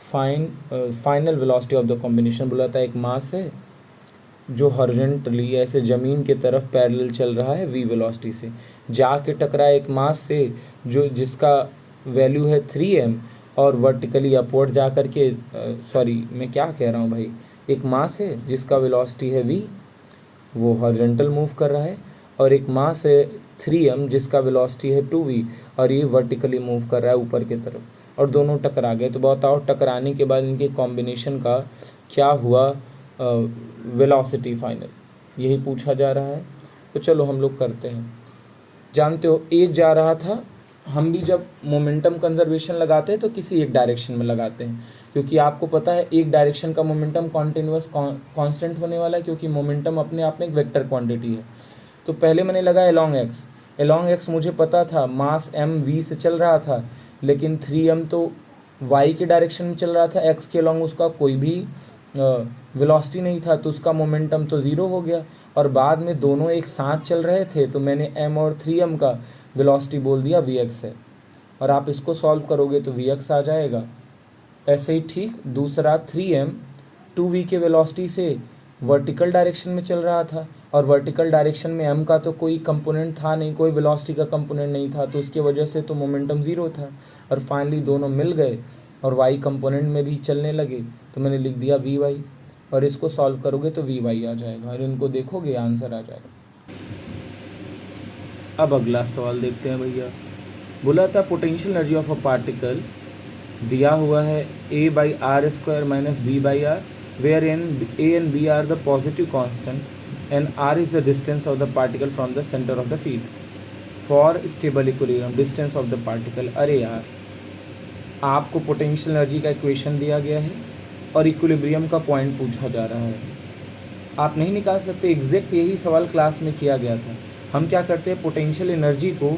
final velocity of the combination. बोला था एक मास है जो हॉरिजॉन्टली ऐसे ज़मीन के तरफ पैरेलल चल रहा है v वेलोसिटी से, जाके टकराए एक मास से जो जिसका वैल्यू है 3m, और वर्टिकली अपवर्ड जा कर के मैं क्या कह रहा हूँ भाई, एक मास है जिसका वेलोसिटी है v, वो हॉरिजॉन्टल मूव कर रहा है, और एक मास है 3m जिसका वेलोसिटी है 2v और ये वर्टिकली मूव कर रहा है ऊपर की तरफ, और दोनों टकरा गए। तो बताओ टकराने के बाद इनके कॉम्बिनेशन का क्या हुआ वेलोसिटी फाइनल, यही पूछा जा रहा है। तो चलो हम लोग करते हैं। जानते हो एक जा रहा था, हम भी जब मोमेंटम कंजर्वेशन लगाते हैं तो किसी एक डायरेक्शन में लगाते हैं, क्योंकि आपको पता है एक डायरेक्शन का मोमेंटम कॉन्टिन्यूअस कांस्टेंट होने वाला है, क्योंकि मोमेंटम अपने आप में एक वेक्टर क्वांटिटी है। तो पहले मैंने लगाया एलोंग एक्स मुझे पता था मास m v से चल रहा था, लेकिन 3m तो y के डायरेक्शन में चल रहा था, x के अलोंग उसका कोई भी वेलोसिटी नहीं था, तो उसका मोमेंटम तो ज़ीरो हो गया। और बाद में दोनों एक साथ चल रहे थे तो मैंने m और 3m का वेलोसिटी बोल दिया vx है, और आप इसको सॉल्व करोगे तो vx आ जाएगा। ऐसे ही ठीक दूसरा 3m 2v के वेलोसिटी से वर्टिकल डायरेक्शन में चल रहा था, और वर्टिकल डायरेक्शन में m का तो कोई कंपोनेंट था नहीं, कोई वेलोसिटी का कंपोनेंट नहीं था, तो उसकी वजह से तो मोमेंटम ज़ीरो था। और फाइनली दोनों मिल गए और y कंपोनेंट में भी चलने लगे, तो मैंने लिख दिया vy, और इसको सॉल्व करोगे तो vy आ जाएगा, और इनको देखोगे आंसर आ जाएगा। अब अगला सवाल देखते हैं भैया। बोला था potential energy of a particle दिया हुआ है a/r² - b/r, where a and b are the positive constant and r is the distance of the particle from the center of the field for stable equilibrium distance of the particle। अरे यार, आपको potential energy का equation दिया गया है और equilibrium का point पूछा जा रहा है, आप नहीं निकाल सकते। एग्जैक्ट यही सवाल क्लास में किया गया था। हम क्या करते हैं, पोटेंशियल एनर्जी को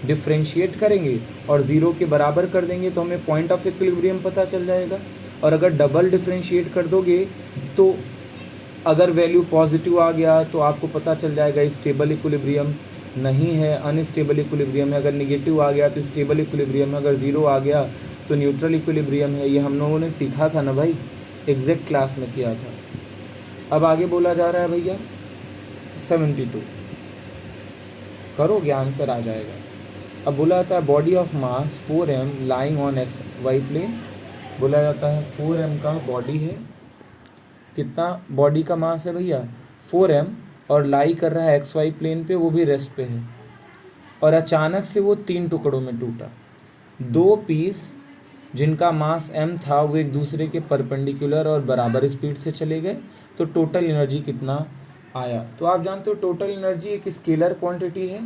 डिफ्रेंशिएट करेंगे और ज़ीरो के बराबर कर देंगे तो हमें पॉइंट ऑफ इक्विलिब्रियम पता चल जाएगा। और अगर डबल डिफ्रेंशिएट कर दोगे तो अगर वैल्यू पॉजिटिव आ गया तो आपको पता चल जाएगा स्टेबल इक्विलिब्रियम नहीं है, अनस्टेबल इक्विलिब्रियम है। अगर निगेटिव आ गया तो स्टेबल इक्विलिब्रियम है, अगर ज़ीरो आ गया तो न्यूट्रल इक्विलिब्रियम है। ये हम लोगों ने सीखा था ना भाई, एग्जैक्ट क्लास में किया था। अब आगे बोला जा रहा है भैया 72, करोगे आंसर आ जाएगा। अब बोला जाता है body of mass 4m lying on x y plane. बोला जाता है 4m का बॉडी है, कितना बॉडी का मास है भैया 4m, और लाई कर रहा है एक्स वाई प्लेन पे, वो भी रेस्ट पे है, और अचानक से वो 3 टुकड़ों में टूटा। 2 पीस जिनका मास m था वो एक दूसरे के परपेंडिकुलर और बराबर स्पीड से चले गए, तो टोटल एनर्जी कितना आया। तो आप जानते हो टोटल एनर्जी एक स्केलर क्वांटिटी है,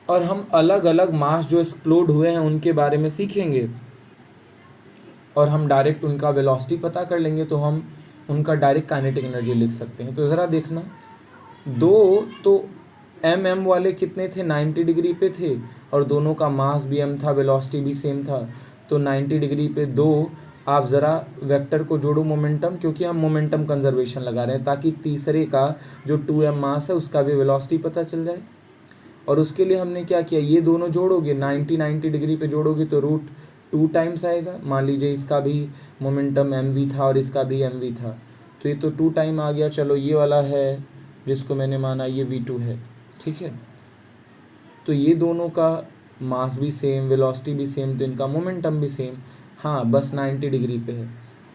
और हम अलग अलग मास जो एक्सप्लोड हुए हैं उनके बारे में सीखेंगे, और हम डायरेक्ट उनका वेलोसिटी पता कर लेंगे तो हम उनका डायरेक्ट काइनेटिक एनर्जी लिख सकते हैं। तो ज़रा देखना, दो तो m वाले कितने थे, 90 डिग्री पे थे, और दोनों का मास भी m था, वेलोसिटी भी सेम था, तो 90 डिग्री पे दो। आप ज़रा वेक्टर को जोड़ो मोमेंटम, क्योंकि हम मोमेंटम कंजर्वेशन लगा रहे हैं ताकि तीसरे का जो 2m मास है उसका भी वेलोसिटी पता चल जाए। और उसके लिए हमने क्या किया, ये दोनों जोड़ोगे 90 डिग्री पे जोड़ोगे तो √2 टाइम्स आएगा। मान लीजिए इसका भी मोमेंटम mv था और इसका भी mv था, तो ये तो 2 टाइम आ गया। चलो ये वाला है जिसको मैंने माना ये v2 है, ठीक है। तो ये दोनों का मास भी सेम, वेलोसिटी भी सेम, तो इनका मोमेंटम भी सेम। हाँ बस 90 डिग्री पे है,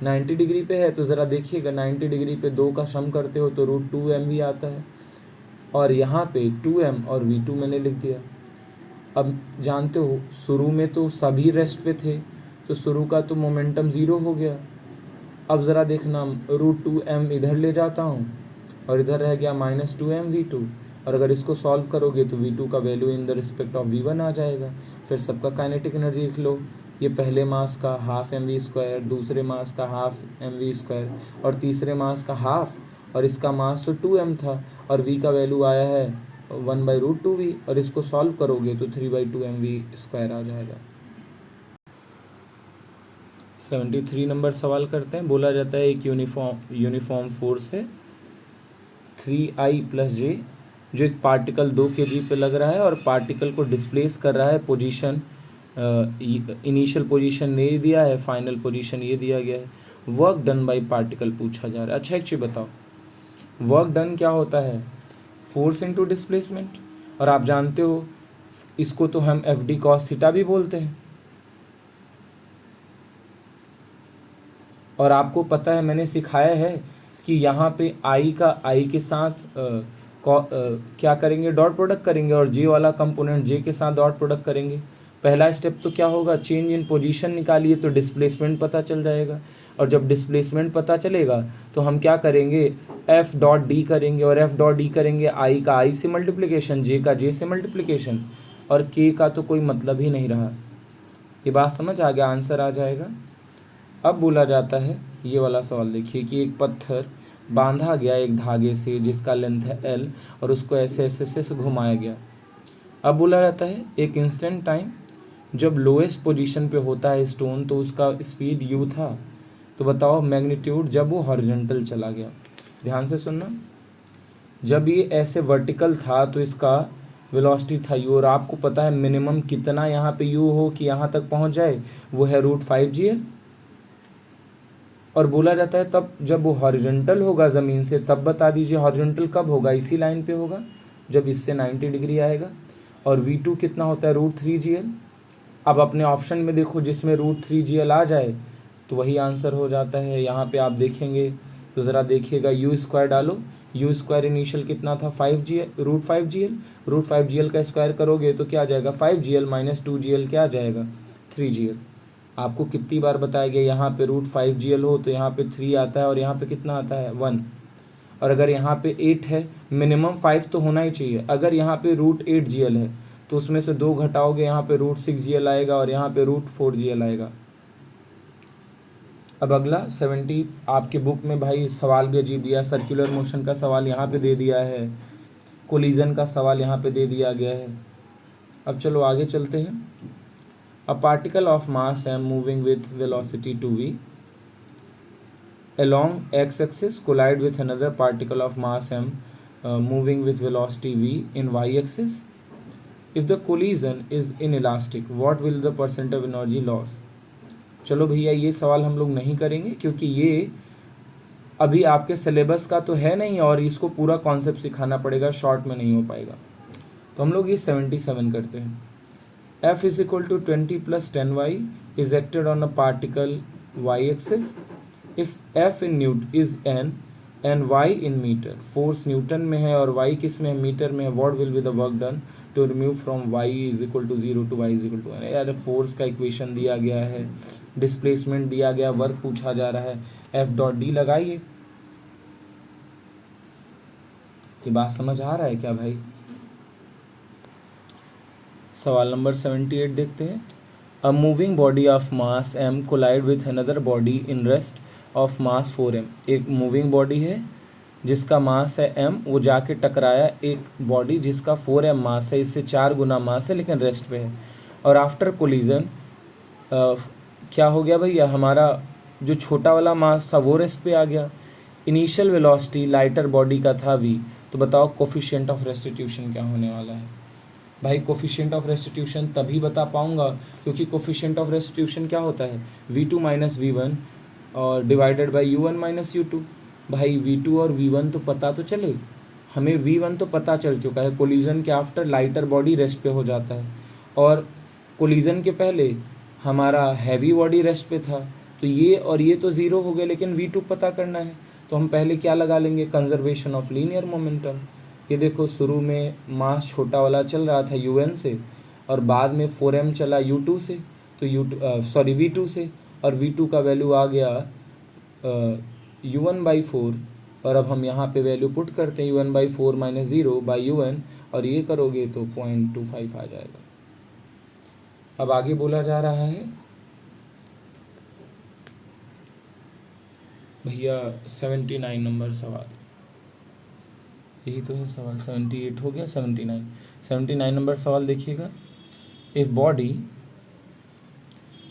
90 डिग्री पे है तो ज़रा देखिएगा 90 डिग्री पे दो का सम करते हो तो √2 mv आता है, और यहाँ पे 2m और v2 मैंने लिख दिया। अब जानते हो शुरू में तो सभी रेस्ट पे थे, तो शुरू का तो मोमेंटम ज़ीरो हो गया। अब ज़रा देखना √2m इधर ले जाता हूँ और इधर रह गया -2m v2, और अगर इसको सॉल्व करोगे तो v2 का value in the respect of v1 आ जाएगा। फिर सबका काइनेटिक एनर्जी लिख लो, ये पहले मास का हाफ mv², दूसरे मास का हाफ mv², और तीसरे मास का हाफ, और इसका मास तो 2m था, और v का वैल्यू आया है 1/√2v, और इसको सॉल्व करोगे तो 3/2mv² आ जाएगा। 73 नंबर सवाल करते हैं। बोला जाता है एक यूनिफॉर्म फोर्स है 3I + j, जो एक पार्टिकल 2 kg पे लग रहा है और पार्टिकल को डिस्प्लेस कर रहा है। पोजीशन इनिशियल पोजीशन ये दिया है, फाइनल पोजीशन ये दिया गया है। वर्क डन बाय पार्टिकल पूछा जा रहा है। अच्छा एक चीज़ बताओ, वर्क डन क्या होता है, फोर्स इनटू डिस्प्लेसमेंट, और आप जानते हो इसको तो हम FD cos थीटा भी बोलते हैं। और आपको पता है मैंने सिखाया है कि यहाँ पे आई का आई के साथ क्या करेंगे, डॉट प्रोडक्ट करेंगे, और जे वाला कंपोनेंट जे के साथ डॉट प्रोडक्ट करेंगे। पहला स्टेप तो क्या होगा, चेंज इन पोजीशन निकालिए तो डिस्प्लेसमेंट पता चल जाएगा, और जब डिस्प्लेसमेंट पता चलेगा तो हम क्या करेंगे, एफ डॉट डी करेंगे, और एफ डॉट डी करेंगे आई का आई से मल्टीप्लिकेशन, जे का जे से मल्टीप्लिकेशन, और के का तो कोई मतलब ही नहीं रहा। ये बात समझ आ गया, आंसर आ जाएगा। अब बोला जाता है ये वाला सवाल देखिए कि एक पत्थर बांधा गया एक धागे से जिसका लेंथ है एल, और उसको ऐसे ऐसे से घुमाया गया। अब बोला जाता है एक इंस्टेंट टाइम जब लोएस्ट पोजीशन पे होता है स्टोन तो उसका स्पीड यू था, तो बताओ मैग्नीट्यूड जब वो हॉरिजॉन्टल चला गया। ध्यान से सुनना, जब ये ऐसे वर्टिकल था तो इसका वेलोसिटी था यू, और आपको पता है मिनिमम कितना यहाँ पे यू हो कि यहाँ तक पहुँच जाए, वो है √5gl। और बोला जाता है तब जब वो हॉरिजॉन्टल होगा ज़मीन से, तब बता दीजिए हॉरिजॉन्टल कब होगा, इसी लाइन पे होगा जब इससे 90 डिग्री आएगा। और V2 कितना होता है, √3gl। अब अपने ऑप्शन में देखो जिसमें √3gl आ जाए तो वही आंसर हो जाता है। यहाँ पे आप देखेंगे तो ज़रा देखिएगा, यू स्क्वायर डालो, यू स्क्वायर इनिशियल कितना था, √5gl, √5gl का स्क्वायर करोगे तो क्या आ जाएगा, 5gl माइनस 2gl क्या आ जाएगा, 3gl। आपको कितनी बार बताया गया, यहाँ पे √5gl हो तो यहाँ पे 3 आता है, और यहाँ पे कितना आता है 1। और अगर यहाँ पे 8 है, मिनिमम 5 तो होना ही चाहिए। अगर यहाँ पे √8gl है तो उसमें से 2 घटाओगे, यहाँ पे √6gl आएगा, और यहाँ पे √4gl आएगा। अब अगला 70 आपके बुक में भाई सवाल भी अजीब दिया, सर्कुलर मोशन का सवाल यहाँ पे दे दिया है, कोलिजन का सवाल यहाँ पे दे दिया गया है। अब चलो आगे चलते हैं। A particle of mass m moving with velocity 2v along x axis collide with another particle of mass m moving with velocity v in y axis. If the collision is inelastic, what will the percent of energy loss? चलो भैया ये सवाल हम लोग नहीं करेंगे क्योंकि ये अभी आपके सिलेबस का तो है नहीं, और इसको पूरा कॉन्सेप्ट सिखाना पड़ेगा, शॉर्ट में नहीं हो पाएगा। तो हम लोग ये 77 करते हैं। F is equal to 20 plus 10y is acted on a particle y axis. If F in Newton is n and y in meter, force Newton में है और y किस में है, मीटर में है, what will be the work done to remove from y is equal to 0 to y is equal to n। यार force का इक्वेशन दिया गया है, डिस्प्लेसमेंट दिया गया, वर्क पूछा जा रहा है, F डॉट डी लगाइए। ये बात समझ आ रहा है क्या भाई? सवाल नंबर 78 देखते हैं। A moving body of mass m collide with another body in rest of mass 4m। एक मूविंग बॉडी है जिसका मास है m, वो जाके टकराया एक बॉडी जिसका 4m मास है, इससे 4 गुना मास है लेकिन रेस्ट पे है। और आफ्टर कोलिजन क्या हो गया भैया, हमारा जो छोटा वाला मास था वो रेस्ट पे आ गया। इनिशियल वेलोसिटी लाइटर बॉडी का था v, तो बताओ कोफिशिएंट ऑफ रेस्टिट्यूशन क्या होने वाला है। भाई कोफिशिएंट ऑफ रेस्टिट्यूशन तभी बता पाऊंगा क्योंकि कोफिशिएंट ऑफ रेस्टिट्यूशन क्या होता है, v2 माइनस v1 और divided by u1 minus u2। भाई v2 और v1 तो पता तो चले, हमें v1 तो पता चल चुका है, कोलिजन के आफ्टर लाइटर बॉडी रेस्ट पे हो जाता है, और कोलिजन के पहले हमारा हैवी बॉडी रेस्ट पे था, तो ये और ये तो ज़ीरो हो गए, लेकिन v2 पता करना है तो हम पहले क्या लगा लेंगे, कंजर्वेशन ऑफ लीनियर मोमेंटम। ये देखो शुरू में मास छोटा वाला चल रहा था un से, और बाद में 4m चला u2 से, तो v2 से, और v2 का वैल्यू आ गया u1/4, और अब हम यहाँ पे वैल्यू पुट करते हैं u1/4 माइनस 0/un, और ये करोगे तो 0.25 आ जाएगा। अब आगे बोला जा रहा है भैया 79 नंबर सवाल, यही तो है सवाल, 78 हो गया, 79 नंबर सवाल देखिएगा। A body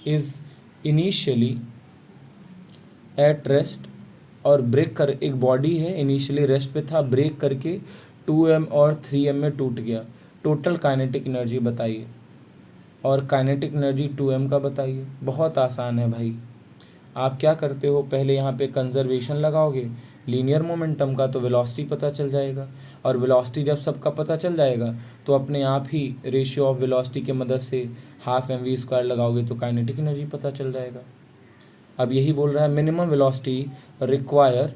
is initially at rest और ब्रेक कर, एक बॉडी है इनिशियली रेस्ट पे था, ब्रेक करके 2m और 3m में टूट गया, टोटल काइनेटिक एनर्जी बताइए, और काइनेटिक एनर्जी 2m का बताइए। बहुत आसान है भाई, आप क्या करते हो, पहले यहाँ पे कंजर्वेशन लगाओगे लीनियर मोमेंटम का तो वेलोसिटी पता चल जाएगा, और वेलोसिटी जब सबका पता चल जाएगा तो अपने आप ही रेशियो ऑफ वेलोसिटी की मदद से 12mv² लगाओगे तो काइनेटिक एनर्जी पता चल जाएगा। अब यही बोल रहा है minimum velocity require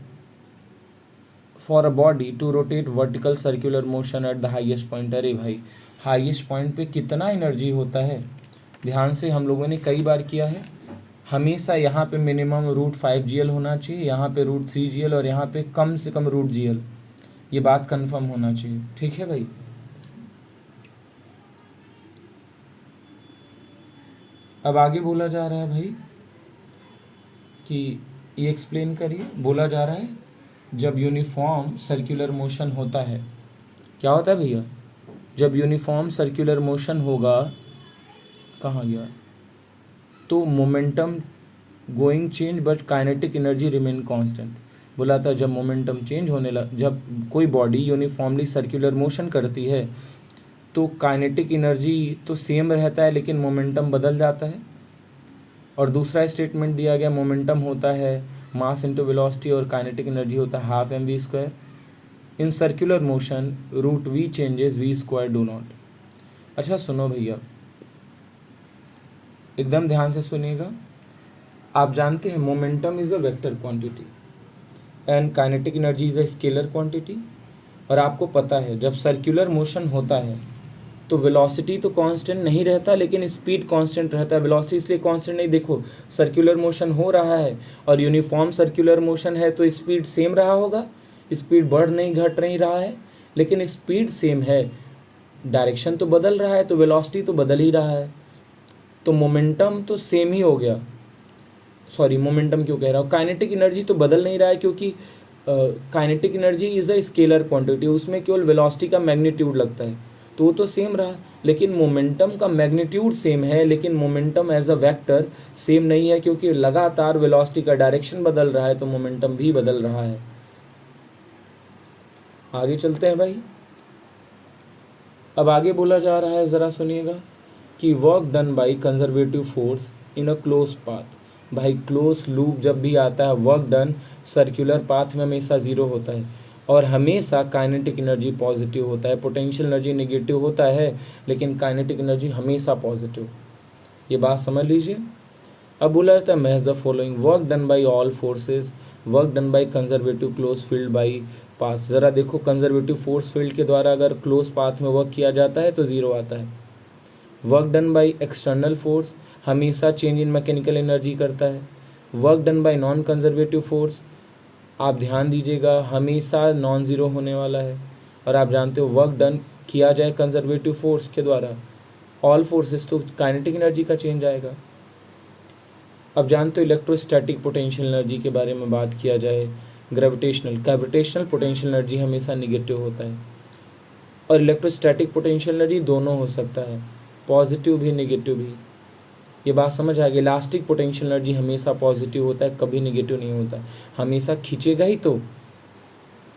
for a body to rotate vertical circular motion at the highest point. अरे भाई, हाईएस्ट पॉइंट पे कितना एनर्जी होता है, ध्यान से हम लोगों ने कई बार किया है। हमेशा यहाँ पे मिनिमम √5 GL होना चाहिए, यहाँ पे √3 GL और यहाँ पे कम से कम √GL। ये बात कंफर्म होना चाहिए, ठीक है भाई। अब आगे बोला जा रहा है भाई कि ये एक्सप्लेन करिए। बोला जा रहा है जब यूनिफॉर्म सर्कुलर मोशन होता है, क्या होता है भैया, जब यूनिफॉर्म सर्कुलर मोशन होगा, कहाँ गया, तो momentum going change but kinetic energy remain constant. बोला था जब मोमेंटम चेंज होने लग, जब कोई बॉडी यूनिफॉर्मली सर्कुलर मोशन करती है तो काइनेटिक एनर्जी तो सेम रहता है लेकिन मोमेंटम बदल जाता है। और दूसरा स्टेटमेंट दिया गया, मोमेंटम होता है मास इंटू वेलोसिटी और काइनेटिक एनर्जी होता है ½ mv²। In circular motion √v changes v² do not. अच्छा सुनो भैया, एकदम ध्यान से सुनिएगा। आप जानते हैं momentum is a vector quantity and kinetic energy is a scalar quantity. और आपको पता है जब सर्कुलर मोशन होता है तो वेलोसिटी तो कांस्टेंट नहीं रहता लेकिन स्पीड कांस्टेंट रहता है। वेलोसिटी इसलिए कांस्टेंट नहीं, देखो सर्कुलर मोशन हो रहा है और यूनिफॉर्म सर्कुलर मोशन है तो स्पीड सेम रहा होगा, स्पीड बढ़ नहीं घट नहीं रहा है, लेकिन स्पीड सेम है, डायरेक्शन तो बदल रहा है तो वेलोसिटी तो बदल ही रहा है। तो मोमेंटम तो सेम ही हो गया, सॉरी मोमेंटम क्यों कह रहा हूँ, काइनेटिक एनर्जी तो बदल नहीं रहा है क्योंकि kinetic energy is a scalar quantity, उसमें केवल वेलोसिटी का मैग्नीट्यूड लगता है तो वो तो सेम रहा। लेकिन मोमेंटम का मैग्नीट्यूड सेम है लेकिन momentum as a vector same नहीं है क्योंकि लगातार वेलोसिटी का डायरेक्शन बदल रहा है तो मोमेंटम भी बदल रहा है। आगे चलते हैं भाई। अब आगे बोला जा रहा है, ज़रा सुनिएगा, कि work done by conservative force in a close path. भाई क्लोज लूप जब भी आता है, वर्क डन सर्कुलर पाथ में हमेशा ज़ीरो होता है और हमेशा काइनेटिक एनर्जी पॉजिटिव होता है। पोटेंशियल एनर्जी नेगेटिव होता है लेकिन काइनेटिक एनर्जी हमेशा पॉजिटिव। ये बात समझ लीजिए। अब बोला जाता है match the following, work done by all forces, work done by conservative close field by path. ज़रा देखो, कंजर्वेटिव फोर्स फील्ड के द्वारा अगर क्लोज पाथ में वर्क किया जाता है तो ज़ीरो आता है। Work done by external force हमेशा चेंज इन मैकेनिकल एनर्जी करता है। Work done by non conservative force, आप ध्यान दीजिएगा, हमेशा नॉन ज़ीरो होने वाला है। और आप जानते हो वर्क डन किया जाए कंजर्वेटिव फोर्स के द्वारा ऑल फोर्सेस तो काइनेटिक एनर्जी का चेंज आएगा। अब जानते हो इलेक्ट्रोस्टैटिक पोटेंशियल एनर्जी के बारे में बात किया जाए, ग्रेविटेशनल पोटेंशियल एनर्जी हमेशा निगेटिव होता है और इलेक्ट्रोस्टैटिक पोटेंशियल एनर्जी दोनों हो सकता है, पॉजिटिव भी नेगेटिव भी। ये बात समझ आ गई। इलास्टिक पोटेंशियल एनर्जी हमेशा पॉजिटिव होता है, कभी नेगेटिव नहीं होता, हमेशा खींचेगा ही। तो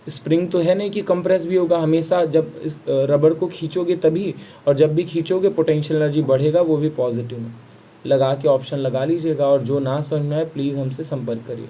स्प्रिंग तो है नहीं कि कंप्रेस भी होगा, हमेशा जब रबर को खींचोगे तभी, और जब भी खींचोगे पोटेंशियल एनर्जी बढ़ेगा, वो भी पॉजिटिव में। लगा के ऑप्शन लगा लीजिएगा और जो ना समझ में आए प्लीज़ हमसे संपर्क करिए।